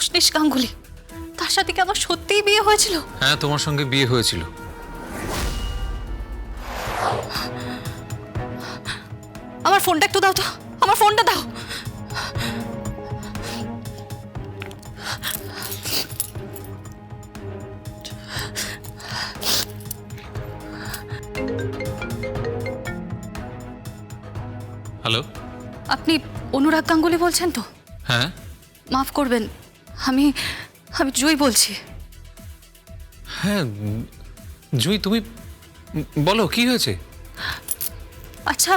উষ্ণিস গাঙ্গুলি, তার সাথে কি আমার সত্যিই বিয়ে হয়েছিল? হ্যাঁ, তোমার সঙ্গে বিয়ে হয়েছিল। আমার ফোনটা একটু দাও তো, আমার ফোনটা দাও। হ্যালো। আপনি অনুরাগ গাঙ্গুলি বলছেন তো? হ্যাঁ মাফ করবেন, আমি আমি জুই বলছি। হ্যাঁ জুই, তুমি বলো কি হয়েছে? আচ্ছা,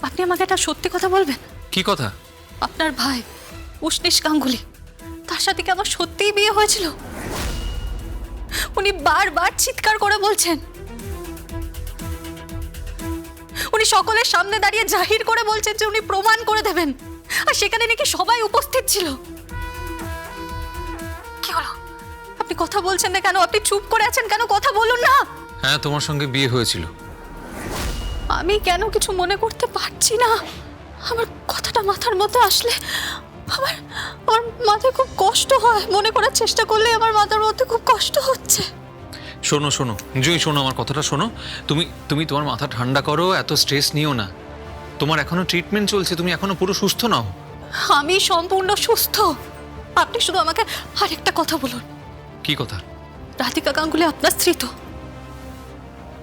আপনি আমাকে একটা সত্যি কথা বলবেন? কি কথা? আপনার ভাই উষ্ণিস গাঙ্গুলি, তার সাথে কি আমার সত্যিই বিয়ে হয়েছিল? উনি বারবার চিৎকার করে বলছেন, উনি সকলের সামনে দাঁড়িয়ে জাহির করে বলছেন যে উনি প্রমাণ করে দেবেন, আর সেখানে নাকি সবাই উপস্থিত ছিল। কি হলো, আপনি কথা বলছেন না কেন? আপনি চুপ করে আছেন কেন? কথা বলুন না। হ্যাঁ, তোমার সঙ্গে বিয়ে হয়েছিল। আমি কেন কিছু মনে করতে পারছি না? আমার কথাটা মাথার মধ্যে আসলে আমার আমার মাথায় খুব কষ্ট হয়। মনে করার চেষ্টা করলে আমার মাথার মধ্যে খুব কষ্ট হচ্ছে। শোনো শোনো জুই, শোনো আমার কথাটা শোনো। তুমি তোমার মাথা ঠান্ডা করো, এত স্ট্রেস নিও না। তোমার এখনো ট্রিটমেন্ট চলছে, তুমি এখনো পুরো সুস্থ নাও। আমি সম্পূর্ণ সুস্থ। আপনি শুধু আমাকে আরেকটা কথা বলুন। কি কথা? রাধিকা গাঙ্গুলি আপনার স্ত্রী তো?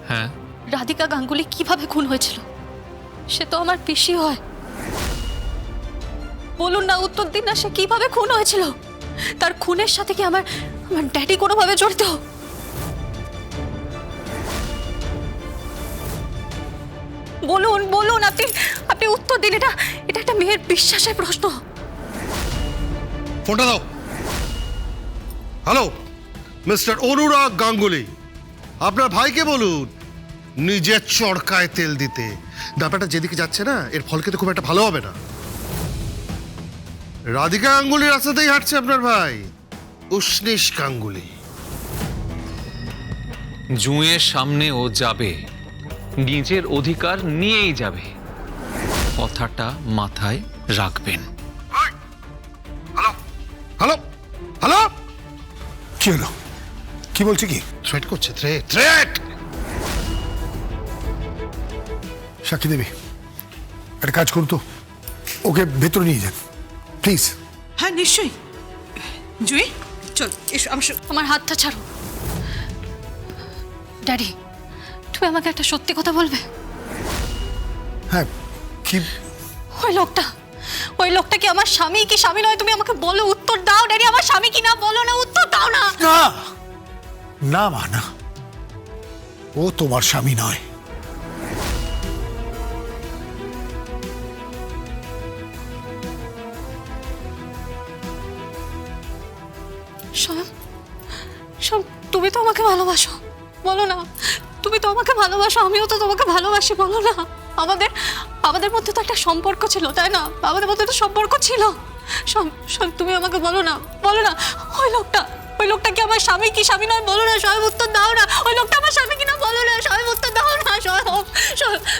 হ্যাঁ। রাধিকা গাঙ্গুলি কিভাবে খুন হয়েছিল? সে তো আমার পিসি হয়। বলুন না, উত্তর দিন না, সে কিভাবে খুন হয়েছিল? তার খুনের সাথে কি আমার আমার ড্যাডি কোনোভাবে জড়িত? বলুন বলুন, আপনি আপনি উত্তর দিন। এটা এটা একটা মেয়ের বিশ্বাসের প্রশ্ন। ফোনটা দাও। হ্যালো, মিস্টার অনুরাগ গাঙ্গুলি, আপনার ভাইকে বলুন নিজের চড়কায় তেল দিতে। ব্যাপারটা যেদিকে যাচ্ছে না, এর ফল কিন্তু খুব একটা ভালো হবে না। রাধিকা গাঙ্গুলির রাস্তাতেই হাঁটছে আপনার ভাই উষ্ণিস গাঙ্গুলি। জুঁয়ের সামনে ও যাবে, নিজের অধিকার নিয়েই যাবে, কথাটা মাথায় রাখবেন। হ্যালো হ্যালো হ্যালো, কি হলো? কি বলছে? কি থ্রেট করছে? থ্রেট। সাক্ষী দেবী, একটা কাজ করুন তো, ওকে ভেতরে নিয়ে যান প্লিজ। হ্যাঁ নিশ্চয়ই। জুই চল, এসো আমার হাতটা ছাড়ো। ড্যাডি, তুমি আমাকে একটা সত্যি কথা বলবে? হ্যাঁ, কি? ওই লোকটা কি আমার স্বামী কি স্বামী নয়? তুমি আমাকে বলো, উত্তর দাও ড্যাডি। আমার স্বামী কি না, বলো না, উত্তর দাও না। না না মা, না, ও তোমার স্বামী নয়। স্বয়ং, তুমি তো আমাকে ভালোবাসো, বলো না। তুমি তো আমাকে ভালোবাসো, আমিও তো তোমাকে ভালোবাসি, বলো না। আমাদের মধ্যে তো একটা সম্পর্ক ছিল, তাই না? আমাদের মধ্যে তো সম্পর্ক ছিল। তুমি আমাকে বলো না, বলো না। ওই লোকটা কি আমার স্বামী কি স্বামী নয়, বলো না। স্বয়ং, উত্তর দাও না। ওই লোকটা আমার স্বামী কিনা, বলো না। স্বয়ং, উত্তর দাও না।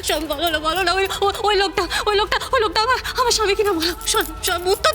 স্বয়ং, বলো না, বলো না। ওই লোকটা আমার স্বামী কিনা, বলো। স্বয়ং, উত্তর